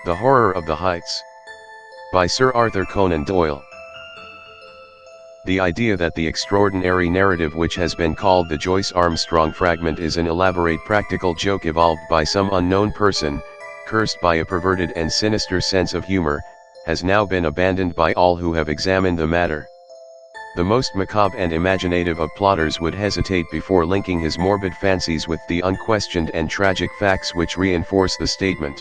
The Horror of the Heights. By Sir Arthur Conan Doyle. The idea that the extraordinary narrative which has been called the Joyce Armstrong fragment is an elaborate practical joke evolved by some unknown person, cursed by a perverted and sinister sense of humor, has now been abandoned by all who have examined the matter. The most macabre and imaginative of plotters would hesitate before linking his morbid fancies with the unquestioned and tragic facts which reinforce the statement.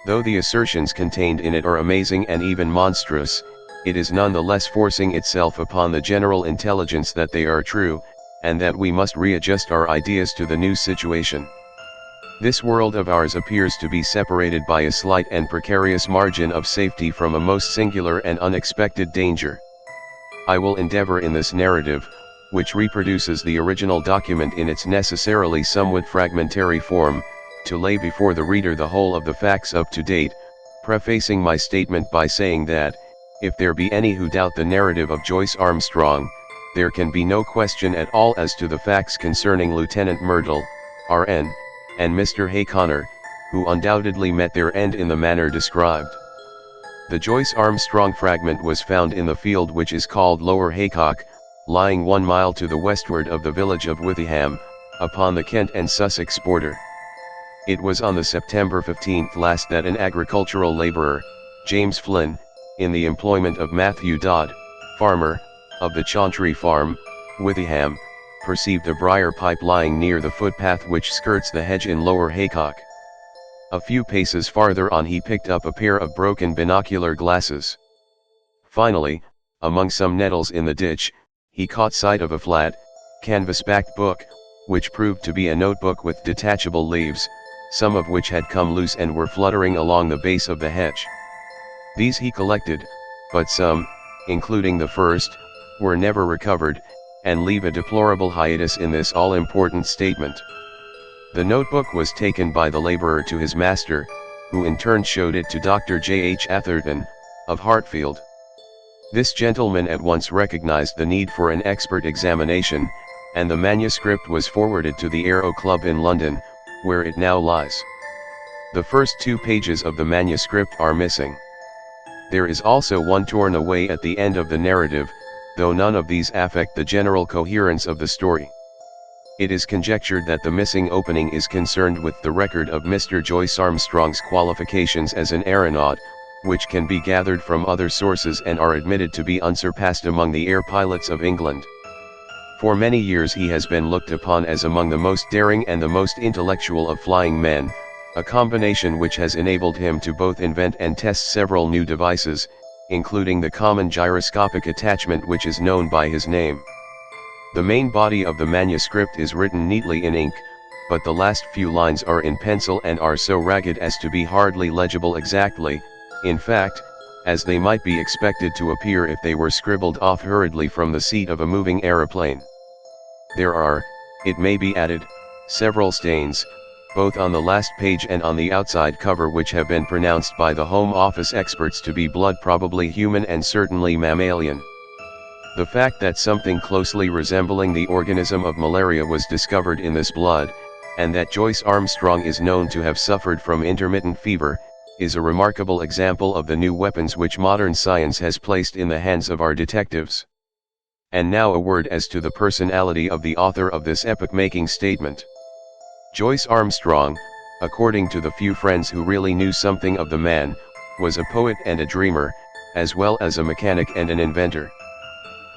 Though the assertions contained in it are amazing and even monstrous, it is nonetheless forcing itself upon the general intelligence that they are true, and that we must readjust our ideas to the new situation. This world of ours appears to be separated by a slight and precarious margin of safety from a most singular and unexpected danger. I will endeavor in this narrative, which reproduces the original document in its necessarily somewhat fragmentary form, to lay before the reader the whole of the facts up to date, prefacing my statement by saying that, if there be any who doubt the narrative of Joyce Armstrong, there can be no question at all as to the facts concerning Lieutenant Myrtle, R.N., and Mr. Hayconner, who undoubtedly met their end in the manner described. The Joyce Armstrong fragment was found in the field which is called Lower Haycock, lying 1 mile to the westward of the village of Withyham, upon the Kent and Sussex border. It was on the September 15th last that an agricultural labourer, James Flynn, in the employment of Matthew Dodd, farmer, of the Chauntry Farm, Withyham, perceived a briar pipe lying near the footpath which skirts the hedge in Lower Haycock. A few paces farther on he picked up a pair of broken binocular glasses. Finally, among some nettles in the ditch, he caught sight of a flat, canvas-backed book, which proved to be a notebook with detachable leaves, some of which had come loose and were fluttering along the base of the hedge. These he collected, but some, including the first, were never recovered, and leave a deplorable hiatus in this all-important statement. The notebook was taken by the laborer to his master, who in turn showed it to Dr. J. H. Atherton, of Hartfield. This gentleman at once recognized the need for an expert examination, and the manuscript was forwarded to the Aero Club in London, where it now lies. The first 2 pages of the manuscript are missing. There is also one torn away at the end of the narrative, though none of these affect the general coherence of the story. It is conjectured that the missing opening is concerned with the record of Mr. Joyce Armstrong's qualifications as an aeronaut, which can be gathered from other sources and are admitted to be unsurpassed among the air pilots of England. For many years he has been looked upon as among the most daring and the most intellectual of flying men, a combination which has enabled him to both invent and test several new devices, including the common gyroscopic attachment which is known by his name. The main body of the manuscript is written neatly in ink, but the last few lines are in pencil and are so ragged as to be hardly legible exactly, in fact, as they might be expected to appear if they were scribbled off hurriedly from the seat of a moving aeroplane. There are, it may be added, several stains, both on the last page and on the outside cover, which have been pronounced by the Home Office experts to be blood, probably human and certainly mammalian. The fact that something closely resembling the organism of malaria was discovered in this blood, and that Joyce Armstrong is known to have suffered from intermittent fever, is a remarkable example of the new weapons which modern science has placed in the hands of our detectives. And now a word as to the personality of the author of this epoch-making statement. Joyce Armstrong, according to the few friends who really knew something of the man, was a poet and a dreamer, as well as a mechanic and an inventor.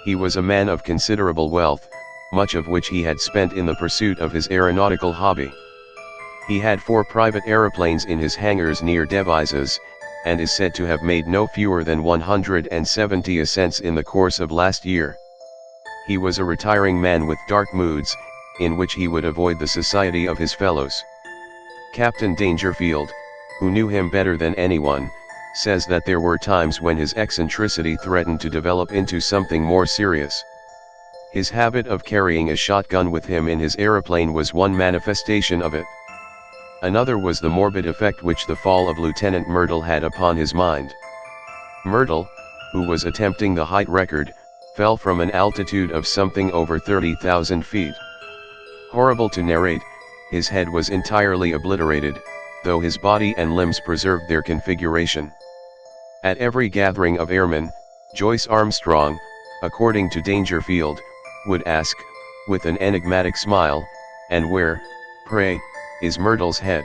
He was a man of considerable wealth, much of which he had spent in the pursuit of his aeronautical hobby. He had 4 private aeroplanes in his hangars near Devizes, and is said to have made no fewer than 170 ascents in the course of last year. He was a retiring man with dark moods, in which he would avoid the society of his fellows. Captain Dangerfield, who knew him better than anyone, says that there were times when his eccentricity threatened to develop into something more serious. His habit of carrying a shotgun with him in his aeroplane was one manifestation of it. Another was the morbid effect which the fall of Lieutenant Myrtle had upon his mind. Myrtle, who was attempting the height record, fell from an altitude of something over 30,000 feet. Horrible to narrate, his head was entirely obliterated, though his body and limbs preserved their configuration. At every gathering of airmen, Joyce Armstrong, according to Dangerfield, would ask, with an enigmatic smile, "And where, pray, is Myrtle's head?"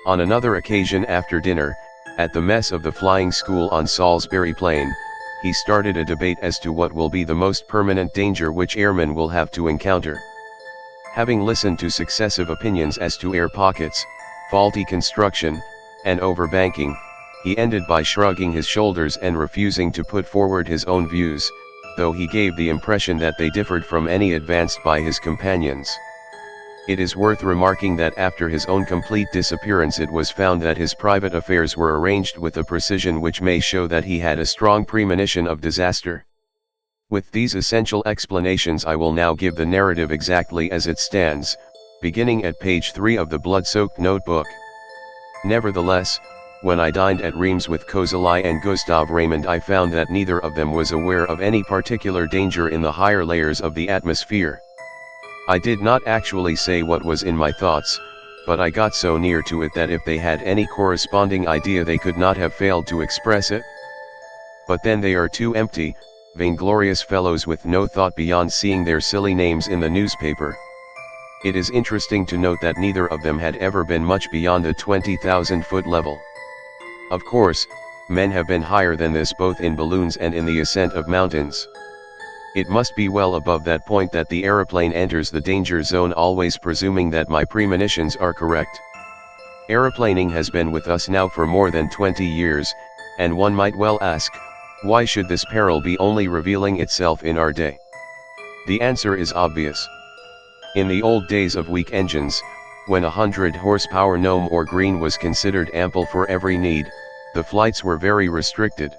On another occasion after dinner, at the mess of the flying school on Salisbury Plain, he started a debate as to what will be the most permanent danger which airmen will have to encounter. Having listened to successive opinions as to air pockets, faulty construction, and overbanking, he ended by shrugging his shoulders and refusing to put forward his own views, though he gave the impression that they differed from any advanced by his companions. It is worth remarking that after his own complete disappearance it was found that his private affairs were arranged with a precision which may show that he had a strong premonition of disaster. With these essential explanations I will now give the narrative exactly as it stands, beginning at page 3 of the blood-soaked notebook. Nevertheless, when I dined at Reims with Kozalai and Gustav Raymond I found that neither of them was aware of any particular danger in the higher layers of the atmosphere. I did not actually say what was in my thoughts, but I got so near to it that if they had any corresponding idea they could not have failed to express it. But then they are two empty, vainglorious fellows with no thought beyond seeing their silly names in the newspaper. It is interesting to note that neither of them had ever been much beyond the 20,000-foot level. Of course, men have been higher than this both in balloons and in the ascent of mountains. It must be well above that point that the aeroplane enters the danger zone, always presuming that my premonitions are correct. Aeroplaning has been with us now for more than 20 years, and one might well ask, why should this peril be only revealing itself in our day? The answer is obvious. In the old days of weak engines, when 100 horsepower gnome or green was considered ample for every need, the flights were very restricted.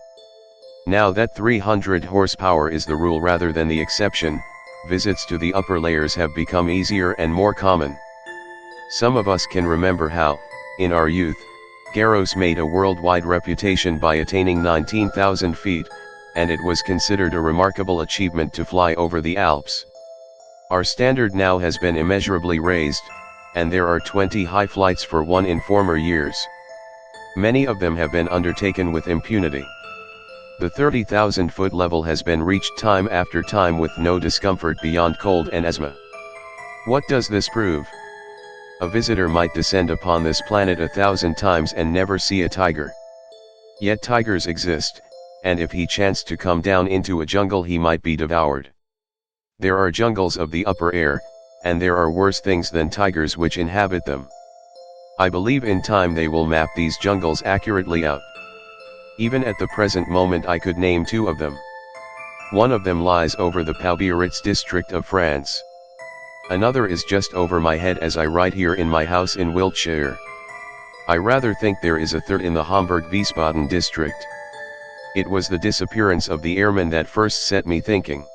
Now that 300 horsepower is the rule rather than the exception, visits to the upper layers have become easier and more common. Some of us can remember how, in our youth, Garros made a worldwide reputation by attaining 19,000 feet, and it was considered a remarkable achievement to fly over the Alps. Our standard now has been immeasurably raised, and there are 20 high flights for one in former years. Many of them have been undertaken with impunity. The 30,000-foot level has been reached time after time with no discomfort beyond cold and asthma. What does this prove? A visitor might descend upon this planet 1,000 times and never see a tiger. Yet tigers exist, and if he chanced to come down into a jungle he might be devoured. There are jungles of the upper air, and there are worse things than tigers which inhabit them. I believe in time they will map these jungles accurately out. Even at the present moment I could name two of them. One of them lies over the Pau-Biarritz district of France. Another is just over my head as I write here in my house in Wiltshire. I rather think there is a third in the Hamburg-Wiesbaden district. It was the disappearance of the airmen that first set me thinking.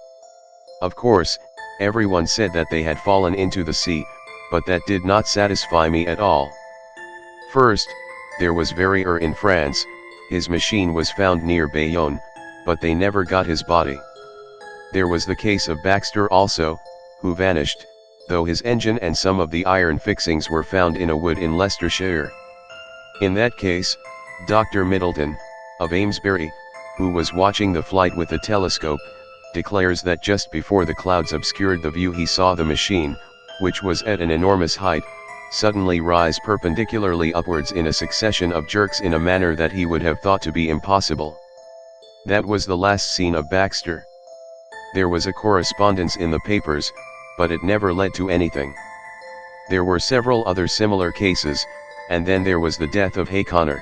Of course, everyone said that they had fallen into the sea, but that did not satisfy me at all. First, there was Verrier in France. His machine was found near Bayonne, but they never got his body. There was the case of Baxter also, who vanished, though his engine and some of the iron fixings were found in a wood in Leicestershire. In that case, Dr. Middleton, of Amesbury, who was watching the flight with a telescope, declares that just before the clouds obscured the view he saw the machine, which was at an enormous height, suddenly rise perpendicularly upwards in a succession of jerks in a manner that he would have thought to be impossible. That was the last seen of Baxter. There was a correspondence in the papers, but it never led to anything. There were several other similar cases, and then there was the death of Hayconner.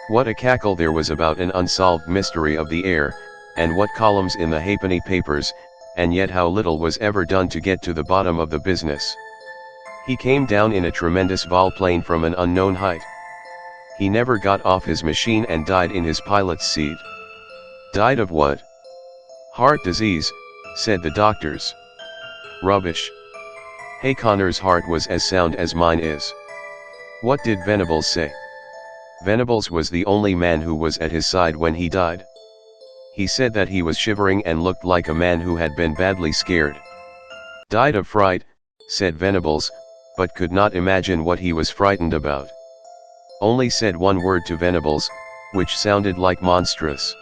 What a cackle there was about an unsolved mystery of the air, and what columns in the halfpenny papers, and yet how little was ever done to get to the bottom of the business. He came down in a tremendous volplane from an unknown height. He never got off his machine and died in his pilot's seat. Died of what? Heart disease, said the doctors. Rubbish. Hayconner's heart was as sound as mine is. What did Venables say? Venables was the only man who was at his side when he died. He said that he was shivering and looked like a man who had been badly scared. Died of fright, said Venables, but could not imagine what he was frightened about. only said one word to Venables, which sounded like monstrous.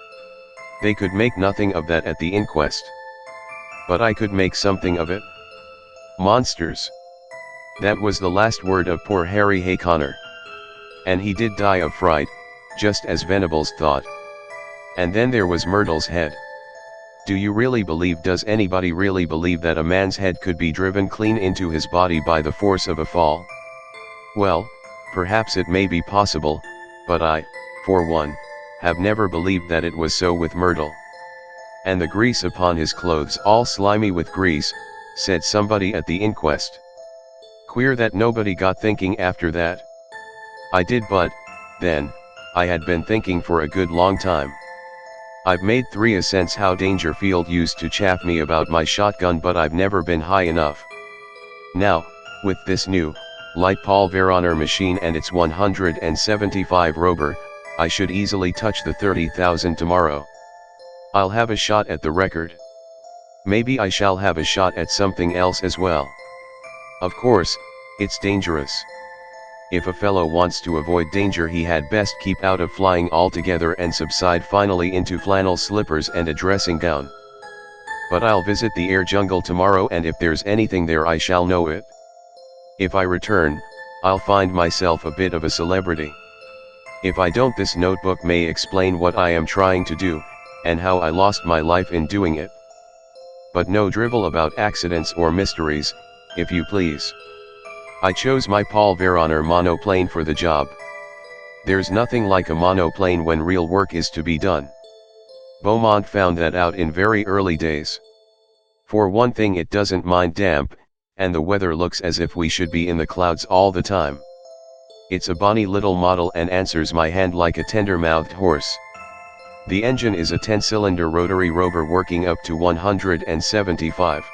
They could make nothing of that at the inquest. But I could make something of it. Monsters. That was the last word of poor Harry Hayconnor. And he did die of fright, just as Venables thought. And then there was Myrtle's head. Do you really believe, does anybody really believe that a man's head could be driven clean into his body by the force of a fall? Well, perhaps it may be possible, but I, for one, have never believed that it was so with Myrtle. And the grease upon his clothes all slimy with grease, said somebody at the inquest. Queer that nobody got thinking after that. I did, but, then, I had been thinking for a good long time. I've made 3 ascents how Dangerfield used to chaff me about my shotgun, but I've never been high enough. Now, with this new, light Paul Veroner machine and its 175 Rober, I should easily touch the 30,000 tomorrow. I'll have a shot at the record. Maybe I shall have a shot at something else as well. Of course, it's dangerous. If a fellow wants to avoid danger, he had best keep out of flying altogether and subside finally into flannel slippers and a dressing gown. But I'll visit the air jungle tomorrow, and if there's anything there I shall know it. If I return, I'll find myself a bit of a celebrity. If I don't, this notebook may explain what I am trying to do, and how I lost my life in doing it. But no drivel about accidents or mysteries, if you please. I chose my Paul Veroner monoplane for the job. There's nothing like a monoplane when real work is to be done. Beaumont found that out in very early days. For one thing, it doesn't mind damp, and the weather looks as if we should be in the clouds all the time. It's a bonny little model and answers my hand like a tender-mouthed horse. The engine is a 10-cylinder rotary Rober working up to 175.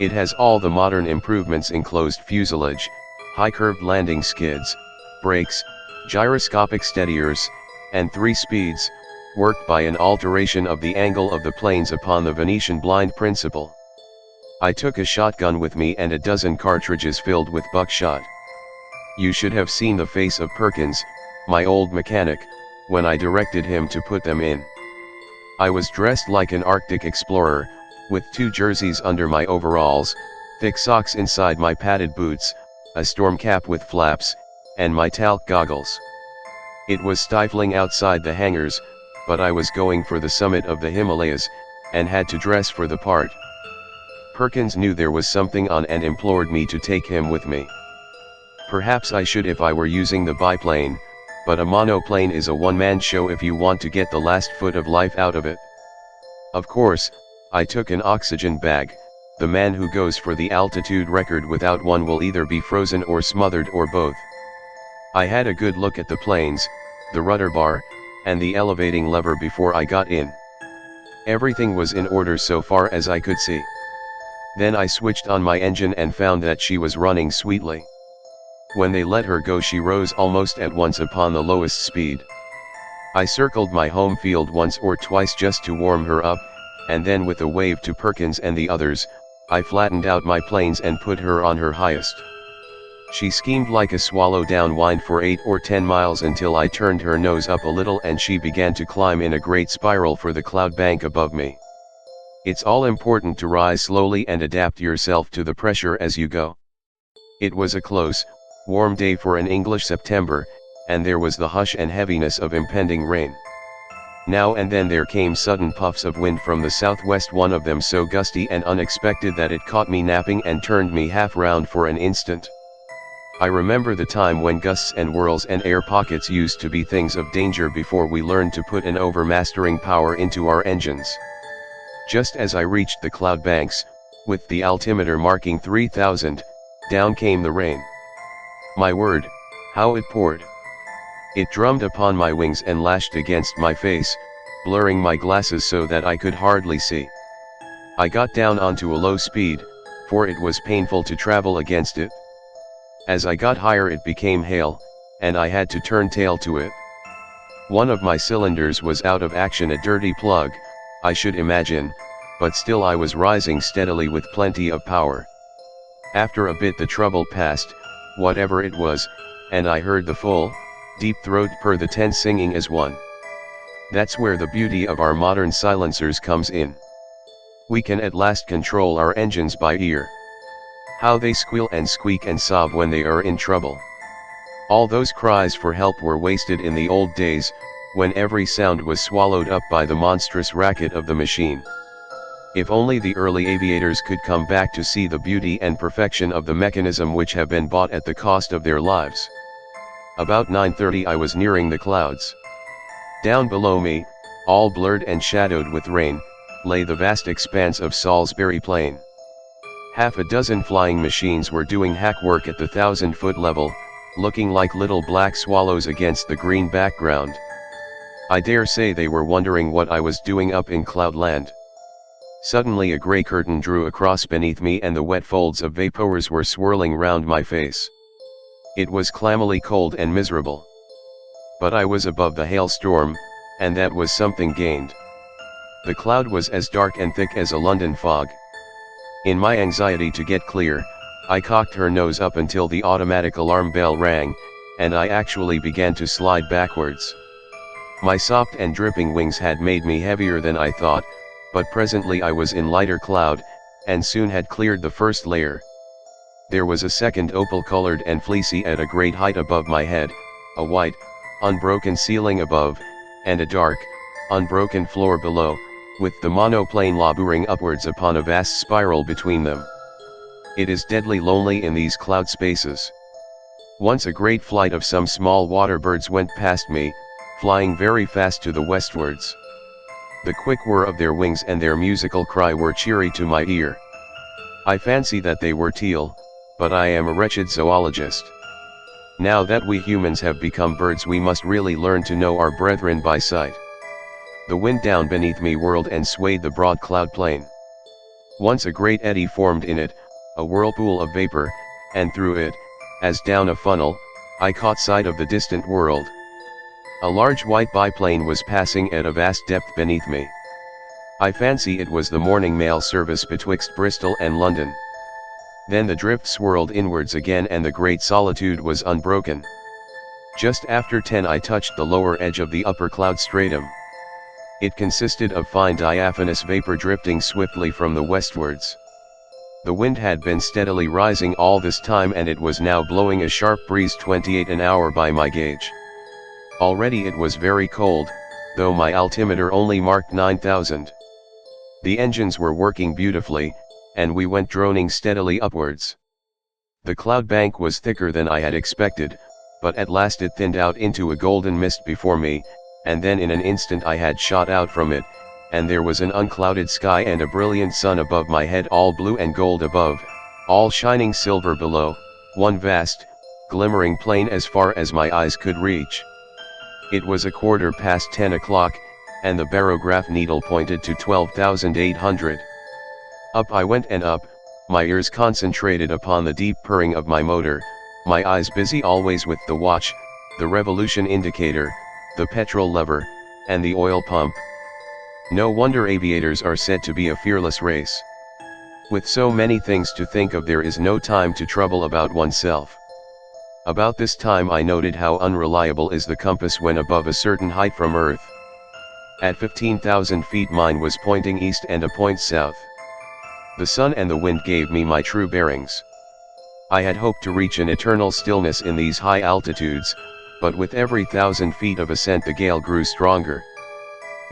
It has all the modern improvements: enclosed fuselage, high-curved landing skids, brakes, gyroscopic steadiers, and 3 speeds, worked by an alteration of the angle of the planes upon the Venetian blind principle. I took a shotgun with me and a dozen cartridges filled with buckshot. You should have seen the face of Perkins, my old mechanic, when I directed him to put them in. I was dressed like an Arctic explorer, with 2 jerseys under my overalls, thick socks inside my padded boots, a storm cap with flaps, and my talc goggles. It was stifling outside the hangars, but I was going for the summit of the Himalayas, and had to dress for the part. Perkins knew there was something on and implored me to take him with me. Perhaps I should if I were using the biplane, but a monoplane is a one-man show if you want to get the last foot of life out of it. Of course, I took an oxygen bag. The man who goes for the altitude record without one will either be frozen or smothered or both. I had a good look at the planes, the rudder bar, and the elevating lever before I got in. Everything was in order so far as I could see. Then I switched on my engine and found that she was running sweetly. When they let her go, she rose almost at once upon the lowest speed. I circled my home field once or twice just to warm her up, and then with a wave to Perkins and the others, I flattened out my planes and put her on her highest. She schemed like a swallow downwind for 8 or 10 miles until I turned her nose up a little and she began to climb in a great spiral for the cloud bank above me. It's all important to rise slowly and adapt yourself to the pressure as you go. It was a close, warm day for an English September, and there was the hush and heaviness of impending rain. Now and then there came sudden puffs of wind from the southwest, one of them so gusty and unexpected that it caught me napping and turned me half round for an instant. I remember the time when gusts and whirls and air pockets used to be things of danger before we learned to put an overmastering power into our engines. Just as I reached the cloud banks, with the altimeter marking 3,000, down came the rain. My word, how it poured! It drummed upon my wings and lashed against my face, blurring my glasses so that I could hardly see. I got down onto a low speed, for it was painful to travel against it. As I got higher it became hail, and I had to turn tail to it. One of my cylinders was out of action, a dirty plug, I should imagine, but still I was rising steadily with plenty of power. After a bit the trouble passed, whatever it was, and I heard the full, deep throat per the 10 singing as one. That's where the beauty of our modern silencers comes in. We can at last control our engines by ear. How they squeal and squeak and sob when they are in trouble. All those cries for help were wasted in the old days, when every sound was swallowed up by the monstrous racket of the machine. If only the early aviators could come back to see the beauty and perfection of the mechanism which have been bought at the cost of their lives. About 9:30 I was nearing the clouds. Down below me, all blurred and shadowed with rain, lay the vast expanse of Salisbury Plain. Half a dozen flying machines were doing hack work at the 1,000-foot level, looking like little black swallows against the green background. I dare say they were wondering what I was doing up in cloudland. Suddenly a grey curtain drew across beneath me and the wet folds of vapours were swirling round my face. It was clammily cold and miserable. But I was above the hailstorm, and that was something gained. The cloud was as dark and thick as a London fog. In my anxiety to get clear, I cocked her nose up until the automatic alarm bell rang, and I actually began to slide backwards. My sopped and dripping wings had made me heavier than I thought, but presently I was in lighter cloud, and soon had cleared the first layer. There was a second opal-colored and fleecy at a great height above my head, a white, unbroken ceiling above, and a dark, unbroken floor below, with the monoplane lobering upwards upon a vast spiral between them. It is deadly lonely in these cloud spaces. Once a great flight of some small water birds went past me, flying very fast to the westwards. The quick whir of their wings and their musical cry were cheery to my ear. I fancy that they were teal, but I am a wretched zoologist. Now that we humans have become birds, we must really learn to know our brethren by sight. The wind down beneath me whirled and swayed the broad cloud plain. Once a great eddy formed in it, a whirlpool of vapor, and through it, as down a funnel, I caught sight of the distant world. A large white biplane was passing at a vast depth beneath me. I fancy it was the morning mail service betwixt Bristol and London. Then the drift swirled inwards again and the great solitude was unbroken. Just after 10 I touched the lower edge of the upper cloud stratum. It consisted of fine diaphanous vapor drifting swiftly from the westwards. The wind had been steadily rising all this time and it was now blowing a sharp breeze 28 an hour by my gauge. Already it was very cold, though my altimeter only marked 9,000. The engines were working beautifully, and we went droning steadily upwards. The cloud bank was thicker than I had expected, but at last it thinned out into a golden mist before me, and then in an instant I had shot out from it, and there was an unclouded sky and a brilliant sun above my head, all blue and gold above, all shining silver below, one vast, glimmering plain as far as my eyes could reach. It was 10:15 o'clock, and the barograph needle pointed to 12,800. Up I went and up, my ears concentrated upon the deep purring of my motor, my eyes busy always with the watch, the revolution indicator, the petrol lever, and the oil pump. No wonder aviators are said to be a fearless race. With so many things to think of, there is no time to trouble about oneself. About this time I noted how unreliable is the compass when above a certain height from Earth. At 15,000 feet mine was pointing east and a point south. The sun and the wind gave me my true bearings. I had hoped to reach an eternal stillness in these high altitudes, but with every 1,000 feet of ascent the gale grew stronger.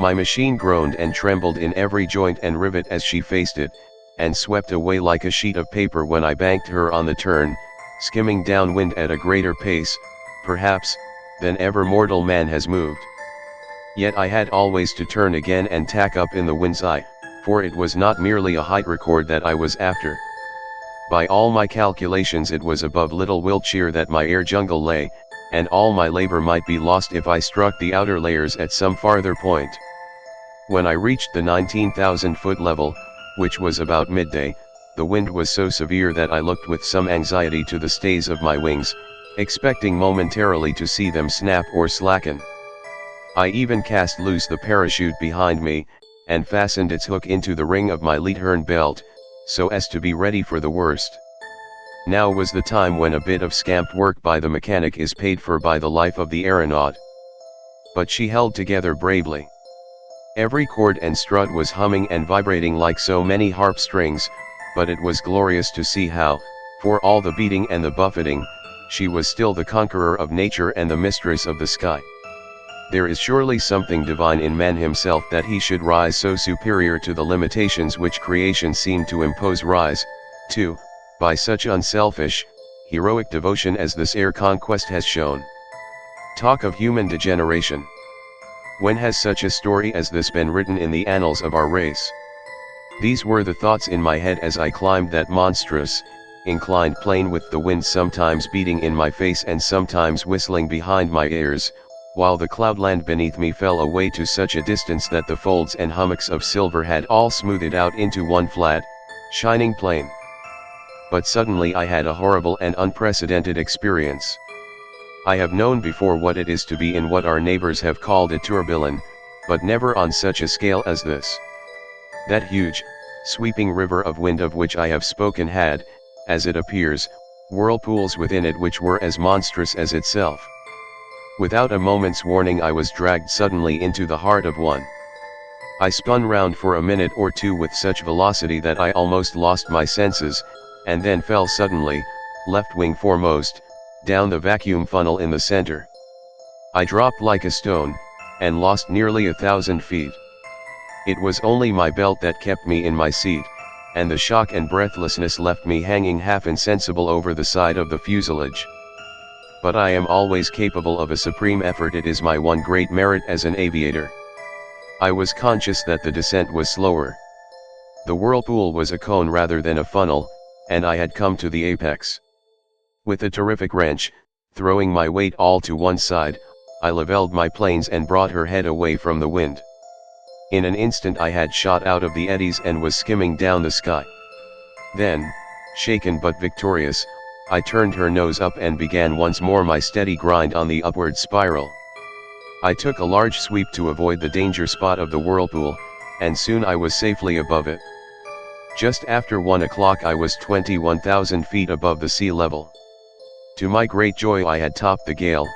My machine groaned and trembled in every joint and rivet as she faced it, and swept away like a sheet of paper when I banked her on the turn, skimming downwind at a greater pace, perhaps, than ever mortal man has moved. Yet I had always to turn again and tack up in the wind's eye, for it was not merely a height record that I was after. By all my calculations it was above Little Wiltshire that my air jungle lay, and all my labor might be lost if I struck the outer layers at some farther point. When I reached the 19,000-foot level, which was about midday, the wind was so severe that I looked with some anxiety to the stays of my wings, expecting momentarily to see them snap or slacken. I even cast loose the parachute behind me, and fastened its hook into the ring of my Leithern belt, so as to be ready for the worst. Now was the time when a bit of scamped work by the mechanic is paid for by the life of the aeronaut. But she held together bravely. Every cord and strut was humming and vibrating like so many harp strings, but it was glorious to see how, for all the beating and the buffeting, she was still the conqueror of nature and the mistress of the sky. There is surely something divine in man himself that he should rise so superior to the limitations which creation seemed to impose, rise, too, by such unselfish, heroic devotion as this air conquest has shown. Talk of human degeneration. When has such a story as this been written in the annals of our race? These were the thoughts in my head as I climbed that monstrous, inclined plane with the wind sometimes beating in my face and sometimes whistling behind my ears, while the cloudland beneath me fell away to such a distance that the folds and hummocks of silver had all smoothed out into one flat, shining plain. But suddenly I had a horrible and unprecedented experience. I have known before what it is to be in what our neighbors have called a tourbillon, but never on such a scale as this. That huge, sweeping river of wind of which I have spoken had, as it appears, whirlpools within it which were as monstrous as itself. Without a moment's warning I was dragged suddenly into the heart of one. I spun round for a minute or two with such velocity that I almost lost my senses, and then fell suddenly, left wing foremost, down the vacuum funnel in the center. I dropped like a stone, and lost nearly 1,000 feet. It was only my belt that kept me in my seat, and the shock and breathlessness left me hanging half insensible over the side of the fuselage. But I am always capable of a supreme effort. It is my one great merit as an aviator. I was conscious that the descent was slower. The whirlpool was a cone rather than a funnel, and I had come to the apex. With a terrific wrench, throwing my weight all to one side, I levelled my planes and brought her head away from the wind. In an instant I had shot out of the eddies and was skimming down the sky. Then, shaken but victorious, I turned her nose up and began once more my steady grind on the upward spiral. I took a large sweep to avoid the danger spot of the whirlpool, and soon I was safely above it. Just after 1 o'clock I was 21,000 feet above the sea level. To my great joy I had topped the gale,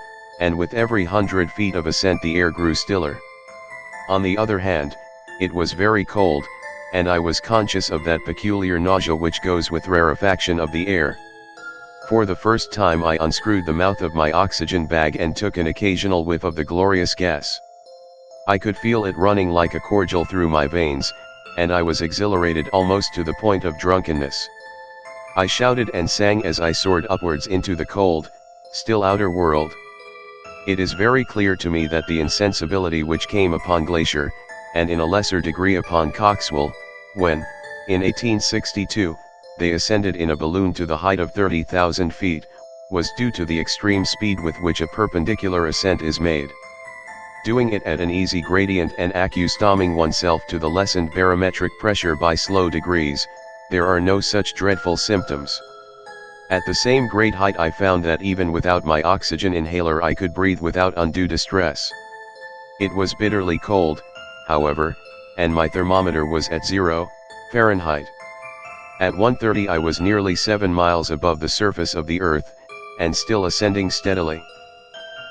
and with every 100 feet of ascent the air grew stiller. On the other hand, it was very cold, and I was conscious of that peculiar nausea which goes with rarefaction of the air. For the first time I unscrewed the mouth of my oxygen bag and took an occasional whiff of the glorious gas. I could feel it running like a cordial through my veins, and I was exhilarated almost to the point of drunkenness. I shouted and sang as I soared upwards into the cold, still outer world. It is very clear to me that the insensibility which came upon Glacier, and in a lesser degree upon Coxwell, when, in 1862, they ascended in a balloon to the height of 30,000 feet, was due to the extreme speed with which a perpendicular ascent is made. Doing it at an easy gradient and accustoming oneself to the lessened barometric pressure by slow degrees, there are no such dreadful symptoms. At the same great height I found that even without my oxygen inhaler I could breathe without undue distress. It was bitterly cold, however, and my thermometer was at 0 Fahrenheit. At 1:30 I was nearly 7 miles above the surface of the earth, and still ascending steadily.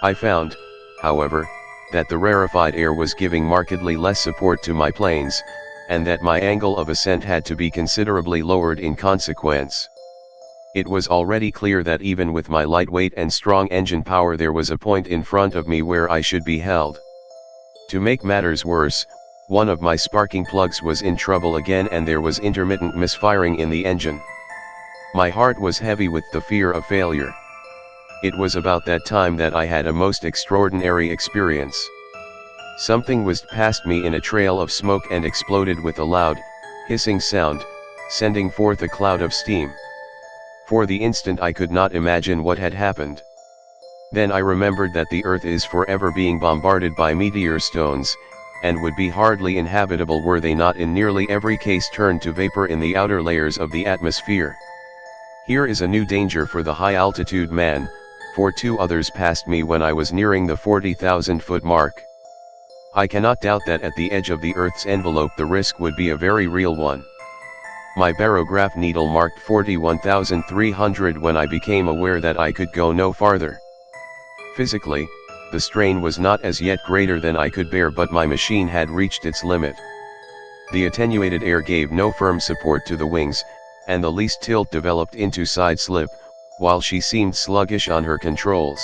I found, however, that the rarefied air was giving markedly less support to my planes, and that my angle of ascent had to be considerably lowered in consequence. It was already clear that even with my light weight and strong engine power there was a point in front of me where I should be held. To make matters worse, one of my sparking plugs was in trouble again and there was intermittent misfiring in the engine. My heart was heavy with the fear of failure. It was about that time that I had a most extraordinary experience. Something whizzed past me in a trail of smoke and exploded with a loud, hissing sound, sending forth a cloud of steam. For the instant I could not imagine what had happened. Then I remembered that the earth is forever being bombarded by meteor stones, and would be hardly inhabitable were they not in nearly every case turned to vapor in the outer layers of the atmosphere. Here is a new danger for the high-altitude man, for 2 others passed me when I was nearing the 40,000-foot mark. I cannot doubt that at the edge of the Earth's envelope the risk would be a very real one. My barograph needle marked 41,300 when I became aware that I could go no farther. Physically, the strain was not as yet greater than I could bear, but my machine had reached its limit. The attenuated air gave no firm support to the wings, and the least tilt developed into side slip, while she seemed sluggish on her controls.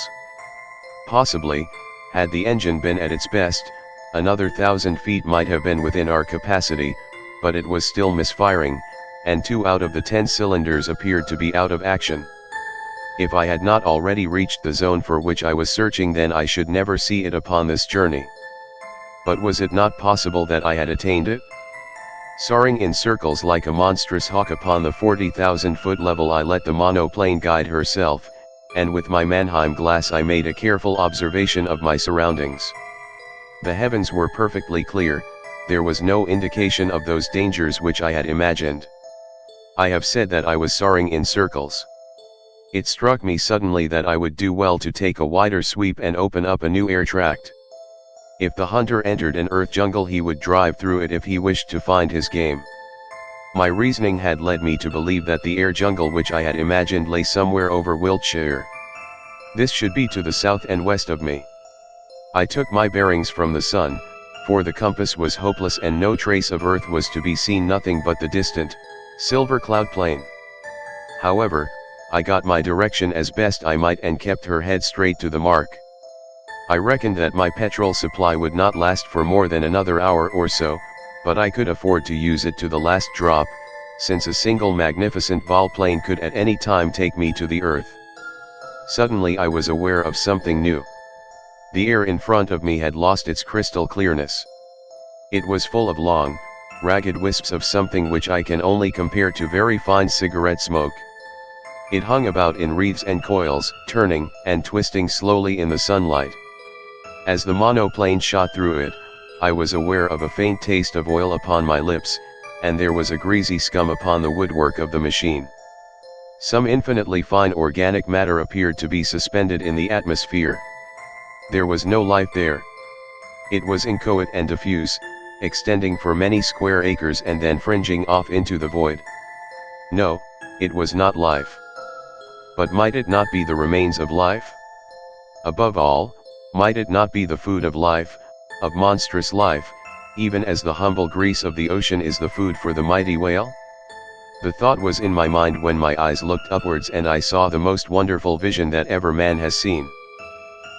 Possibly, had the engine been at its best, another 1,000 feet might have been within our capacity, but it was still misfiring, and 2 out of the 10 cylinders appeared to be out of action. If I had not already reached the zone for which I was searching, then I should never see it upon this journey. But was it not possible that I had attained it? Soaring in circles like a monstrous hawk upon the 40,000-foot level, I let the monoplane guide herself, and with my Mannheim glass I made a careful observation of my surroundings. The heavens were perfectly clear, there was no indication of those dangers which I had imagined. I have said that I was soaring in circles. It struck me suddenly that I would do well to take a wider sweep and open up a new air tract. If the hunter entered an earth jungle, he would drive through it if he wished to find his game. My reasoning had led me to believe that the air jungle which I had imagined lay somewhere over Wiltshire. This should be to the south and west of me. I took my bearings from the sun, for the compass was hopeless and no trace of earth was to be seen, nothing but the distant, silver cloud plain. However, I got my direction as best I might and kept her head straight to the mark. I reckoned that my petrol supply would not last for more than another hour or so, but I could afford to use it to the last drop, since a single magnificent volplane could at any time take me to the earth. Suddenly I was aware of something new. The air in front of me had lost its crystal clearness. It was full of long, ragged wisps of something which I can only compare to very fine cigarette smoke. It hung about in wreaths and coils, turning and twisting slowly in the sunlight. As the monoplane shot through it, I was aware of a faint taste of oil upon my lips, and there was a greasy scum upon the woodwork of the machine. Some infinitely fine organic matter appeared to be suspended in the atmosphere. There was no life there. It was inchoate and diffuse, extending for many square acres and then fringing off into the void. No, it was not life. But might it not be the remains of life? Above all, might it not be the food of life, of monstrous life, even as the humble grease of the ocean is the food for the mighty whale? The thought was in my mind when my eyes looked upwards and I saw the most wonderful vision that ever man has seen.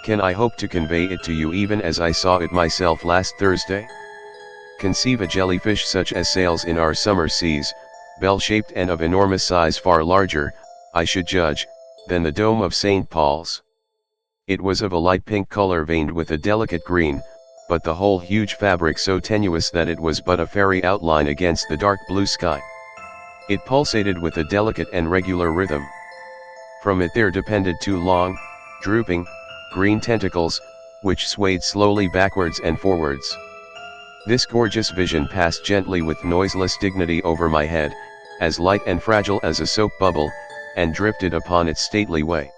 Can I hope to convey it to you even as I saw it myself last Thursday? Conceive a jellyfish such as sails in our summer seas, bell-shaped and of enormous size, far larger, I should judge, than the dome of St. Paul's. It was of a light pink color veined with a delicate green, but the whole huge fabric so tenuous that it was but a fairy outline against the dark blue sky. It pulsated with a delicate and regular rhythm. From it there depended 2 long, drooping, green tentacles, which swayed slowly backwards and forwards. This gorgeous vision passed gently with noiseless dignity over my head, as light and fragile as a soap bubble, and drifted upon its stately way.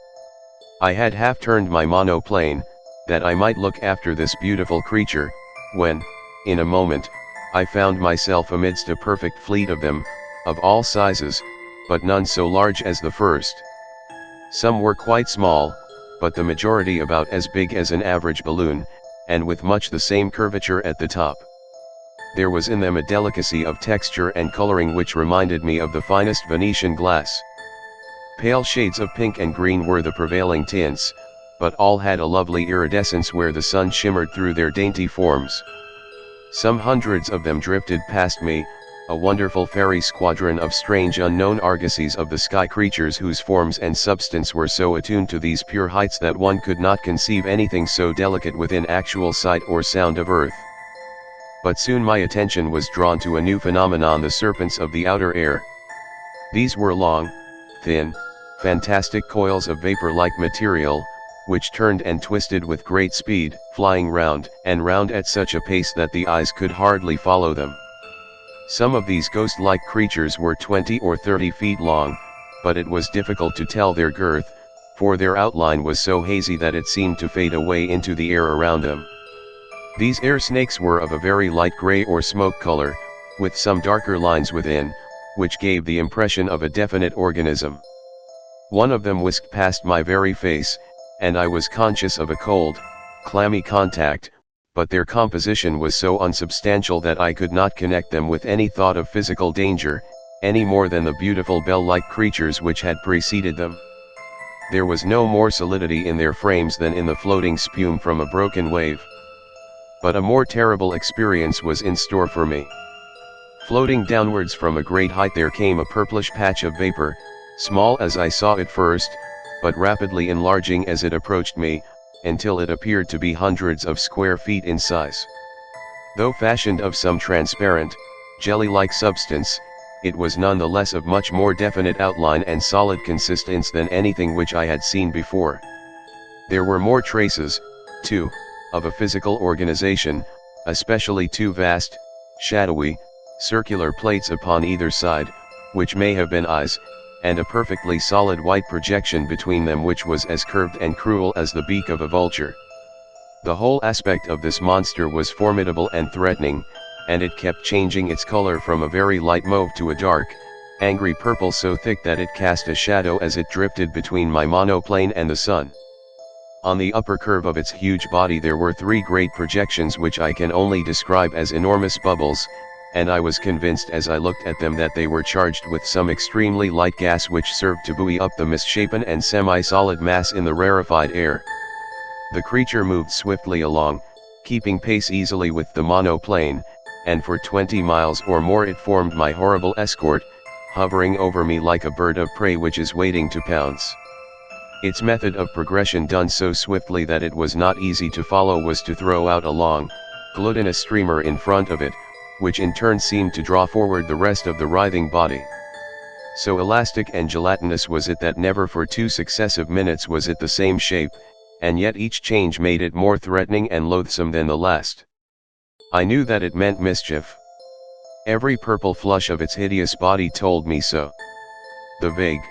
I had half turned my monoplane, that I might look after this beautiful creature, when, in a moment, I found myself amidst a perfect fleet of them, of all sizes, but none so large as the first. Some were quite small, but the majority about as big as an average balloon, and with much the same curvature at the top. There was in them a delicacy of texture and coloring which reminded me of the finest Venetian glass. Pale shades of pink and green were the prevailing tints, but all had a lovely iridescence where the sun shimmered through their dainty forms. Some hundreds of them drifted past me, a wonderful fairy squadron of strange unknown argosies of the sky, creatures whose forms and substance were so attuned to these pure heights that one could not conceive anything so delicate within actual sight or sound of earth. But soon my attention was drawn to a new phenomenon, the serpents of the outer air. These were long, thin, fantastic coils of vapor-like material, which turned and twisted with great speed, flying round and round at such a pace that the eyes could hardly follow them. Some of these ghost-like creatures were 20 or 30 feet long, but it was difficult to tell their girth, for their outline was so hazy that it seemed to fade away into the air around them. These air snakes were of a very light gray or smoke color, with some darker lines within, which gave the impression of a definite organism. One of them whisked past my very face, and I was conscious of a cold, clammy contact, but their composition was so unsubstantial that I could not connect them with any thought of physical danger, any more than the beautiful bell-like creatures which had preceded them. There was no more solidity in their frames than in the floating spume from a broken wave. But a more terrible experience was in store for me. Floating downwards from a great height there came a purplish patch of vapor, small as I saw it first, but rapidly enlarging as it approached me, until it appeared to be hundreds of square feet in size. Though fashioned of some transparent, jelly-like substance, it was none the less of much more definite outline and solid consistence than anything which I had seen before. There were more traces, too, of a physical organization, especially two vast, shadowy, circular plates upon either side, which may have been eyes, and a perfectly solid white projection between them which was as curved and cruel as the beak of a vulture. The whole aspect of this monster was formidable and threatening, and it kept changing its color from a very light mauve to a dark, angry purple so thick that it cast a shadow as it drifted between my monoplane and the sun. On the upper curve of its huge body there were three great projections which I can only describe as enormous bubbles, and I was convinced as I looked at them that they were charged with some extremely light gas which served to buoy up the misshapen and semi-solid mass in the rarefied air. The creature moved swiftly along, keeping pace easily with the monoplane, and for 20 miles or more it formed my horrible escort, hovering over me like a bird of prey which is waiting to pounce. Its method of progression done so swiftly that it was not easy to follow was to throw out a long, glutinous streamer in front of it, which in turn seemed to draw forward the rest of the writhing body. So elastic and gelatinous was it that never for 2 successive minutes was it the same shape, and yet each change made it more threatening and loathsome than the last. I knew that it meant mischief. Every purple flush of its hideous body told me so. The vague,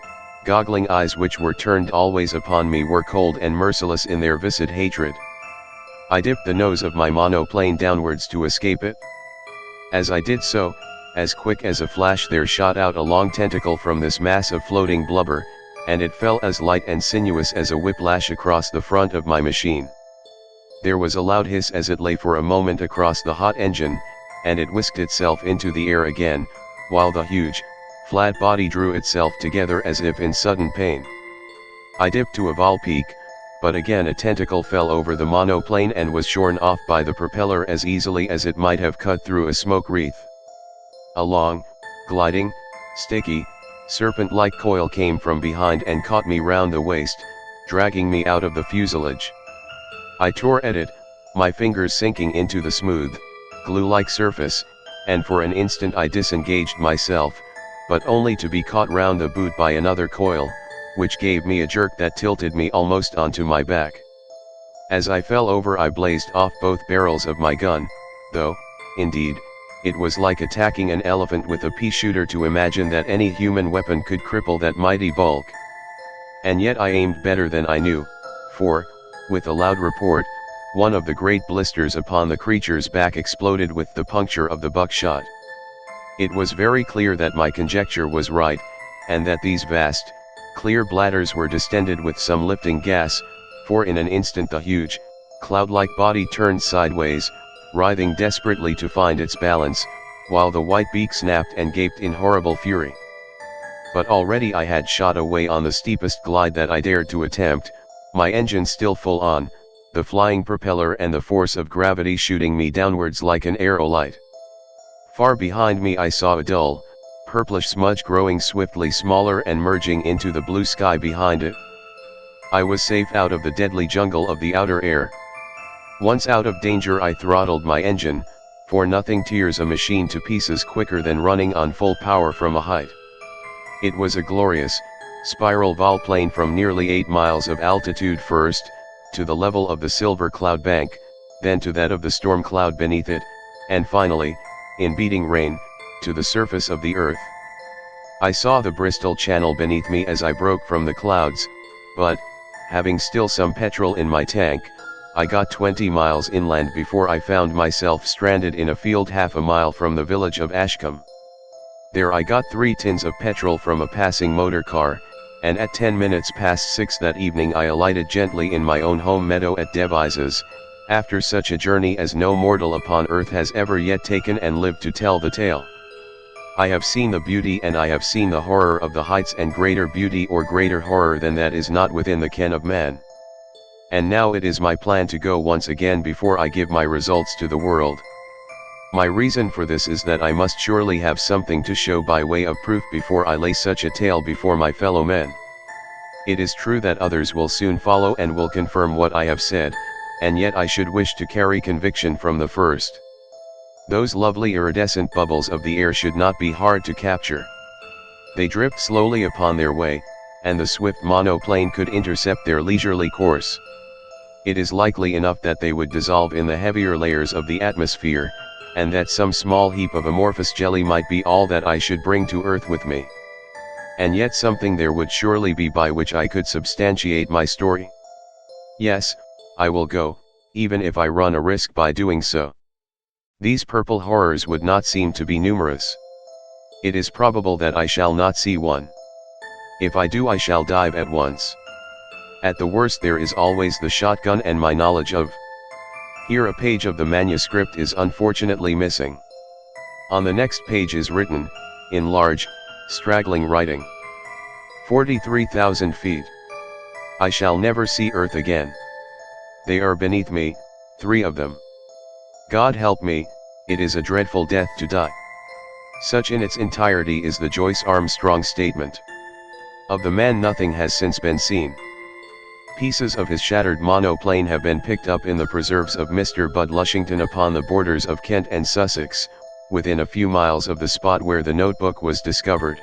goggling eyes which were turned always upon me were cold and merciless in their viscid hatred. I dipped the nose of my monoplane downwards to escape it. As I did so, as quick as a flash there shot out a long tentacle from this mass of floating blubber, and it fell as light and sinuous as a whiplash across the front of my machine. There was a loud hiss as it lay for a moment across the hot engine, and it whisked itself into the air again, while the huge, flat body drew itself together as if in sudden pain. I dipped to a vol peak, but again a tentacle fell over the monoplane and was shorn off by the propeller as easily as it might have cut through a smoke wreath. A long, gliding, sticky, serpent-like coil came from behind and caught me round the waist, dragging me out of the fuselage. I tore at it, my fingers sinking into the smooth, glue-like surface, and for an instant I disengaged myself, but only to be caught round the boot by another coil, which gave me a jerk that tilted me almost onto my back. As I fell over I blazed off both barrels of my gun, though, indeed, it was like attacking an elephant with a pea-shooter to imagine that any human weapon could cripple that mighty bulk. And yet I aimed better than I knew, for, with a loud report, one of the great blisters upon the creature's back exploded with the puncture of the buckshot. It was very clear that my conjecture was right, and that these vast, clear bladders were distended with some lifting gas, for in an instant the huge, cloud-like body turned sideways, writhing desperately to find its balance, while the white beak snapped and gaped in horrible fury. But already I had shot away on the steepest glide that I dared to attempt, my engine still full on, the flying propeller and the force of gravity shooting me downwards like an aerolite. Far behind me I saw a dull, purplish smudge growing swiftly smaller and merging into the blue sky behind it. I was safe out of the deadly jungle of the outer air. Once out of danger I throttled my engine, for nothing tears a machine to pieces quicker than running on full power from a height. It was a glorious, spiral volplane from nearly 8 miles of altitude first, to the level of the silver cloud bank, then to that of the storm cloud beneath it, and finally, in beating rain, to the surface of the earth. I saw the Bristol Channel beneath me as I broke from the clouds, but, having still some petrol in my tank, I got 20 miles inland before I found myself stranded in a field half a mile from the village of Ashcombe. There I got 3 tins of petrol from a passing motor car, and at 10 minutes past 6 that evening I alighted gently in my own home meadow at Devizes, after such a journey as no mortal upon earth has ever yet taken and lived to tell the tale. I have seen the beauty and I have seen the horror of the heights, and greater beauty or greater horror than that is not within the ken of man. And now it is my plan to go once again before I give my results to the world. My reason for this is that I must surely have something to show by way of proof before I lay such a tale before my fellow men. It is true that others will soon follow and will confirm what I have said, and yet I should wish to carry conviction from the first. Those lovely iridescent bubbles of the air should not be hard to capture. They drift slowly upon their way, and the swift monoplane could intercept their leisurely course. It is likely enough that they would dissolve in the heavier layers of the atmosphere, and that some small heap of amorphous jelly might be all that I should bring to earth with me. And yet something there would surely be by which I could substantiate my story. Yes, I will go, even if I run a risk by doing so. These purple horrors would not seem to be numerous. It is probable that I shall not see one. If I do, I shall dive at once. At the worst there is always the shotgun and my knowledge of. Here a page of the manuscript is unfortunately missing. On the next page is written, in large, straggling writing, 43,000 feet. I shall never see earth again. They are beneath me, 3 of them. God help me, it is a dreadful death to die. Such in its entirety is the Joyce Armstrong statement. Of the man nothing has since been seen. Pieces of his shattered monoplane have been picked up in the preserves of Mr. Bud Lushington upon the borders of Kent and Sussex, within a few miles of the spot where the notebook was discovered.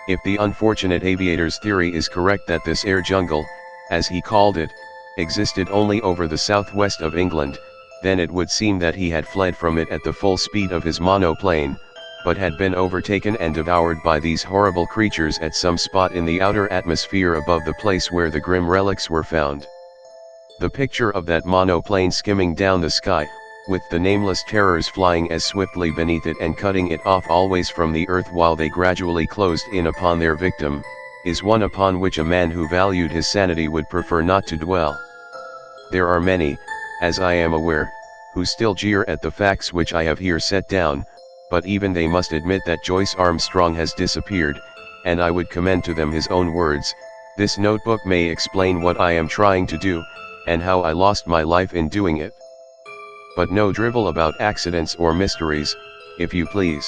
If the unfortunate aviator's theory is correct that this air jungle, as he called it, existed only over the southwest of England, then it would seem that he had fled from it at the full speed of his monoplane, but had been overtaken and devoured by these horrible creatures at some spot in the outer atmosphere above the place where the grim relics were found. The picture of that monoplane skimming down the sky, with the nameless terrors flying as swiftly beneath it and cutting it off always from the earth while they gradually closed in upon their victim, is one upon which a man who valued his sanity would prefer not to dwell. There are many, as I am aware, who still jeer at the facts which I have here set down, but even they must admit that Joyce Armstrong has disappeared, and I would commend to them his own words. This notebook may explain what I am trying to do, and how I lost my life in doing it. But no drivel about accidents or mysteries, if you please.